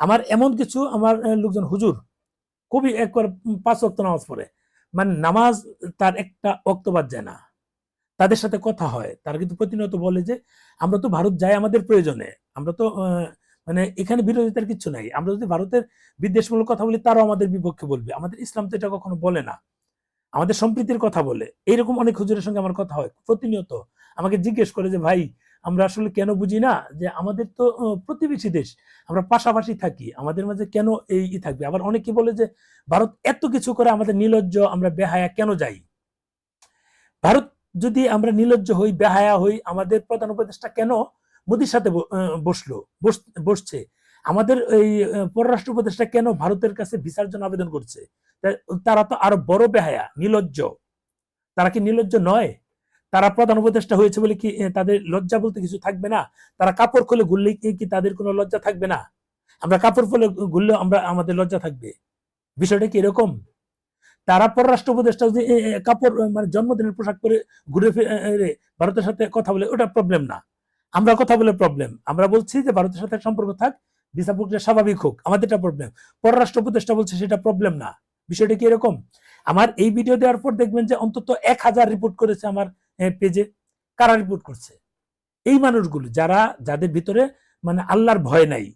আমার এমন কিছু আমার লোকজন হুজুর খুবই একবার 5 ওয়াক্ত নামাজ পড়ে, মানে নামাজ তার একটা ওয়াক্ত বাদ যায় না। তাদের সাথে কথা হয়, তারা কিন্তু প্রতিনিয়ত বলে যে আমরা তো ভারত যাই আমাদের প্রয়োজনে, আমরা তো মানে এখানে বিরোধিতার কিছু নাই, আমরা যদি ভারতের বিদ্বেষমূলক কথা বলি তারাও আমাদের বিপক্ষে বলবে, আমাদের ইসলাম তো এটা কখনো বলে না, আমাদের সম্প্রীতির কথা বলে। এইরকম অনেক হুজুরের সঙ্গে আমার কথা হয় প্রতিনিয়ত, আমাকে জিজ্ঞেস করে যে ভাই আমরা আসলে কেন বুঝি না যে আমাদের তো প্রতিবেশী দেশ, আমরা পাশাপাশি থাকি, আমাদের মাঝে কেন এই থাকবে। আবার অনেকে বলে যে ভারত এত কিছু করে আমাদের নির্লজ্জ, আমরা বেহায়া কেন যাই। ভারত যদি আমরা নির্লজ্জ হই, বেহায়া হই, আমাদের প্রধান উপদেষ্টা কেন মোদির সাথে বসছে, আমাদের এই পররাষ্ট্র উপদেষ্টা কেন ভারতের কাছে ভিসার জন্য আবেদন করছে। তারা তো আরো বড় বেহায়া, নির্লজ্জ। তারা কি নির্লজ্জ নয়? তারা প্রধান উপদেষ্টা হয়েছে বলে কি তাদের লজ্জা বলতে কিছু থাকবে না? তারা কাপড় খুলে ঘুরলে কি তাদের কোনো লজ্জা থাকবে না? আমরা কাপড় খুলে ঘুরলেও আমাদের লজ্জা থাকবে? বিষয়টা কি এরকম? তারা পররাষ্ট্র উপদেষ্টা যে কাপড় মানে জন্মদিনের পোশাক পরে ঘুরে ভারতের সাথে কথা বলে, ওটা প্রবলেম না। আমরা কথা বলে প্রবলেম। আমরা বলছি যে ভারতের সাথে সম্পর্ক থাক, ভিসা প্রক্রিয়া স্বাভাবিক হোক, আমাদেরটা প্রবলেম। পররাষ্ট্র উপদেষ্টা বলছে সেটা প্রবলেম না। বিষয়টা কি এরকম? আমার এই ভিডিও দেওয়ার পর দেখবেন যে অন্তত 1000 রিপোর্ট করেছে আমার পেজে। কারা রিপোর্ট করছে? এই মানুষগুলো যাদের ভিতরে মানে আল্লাহর ভয় নাই,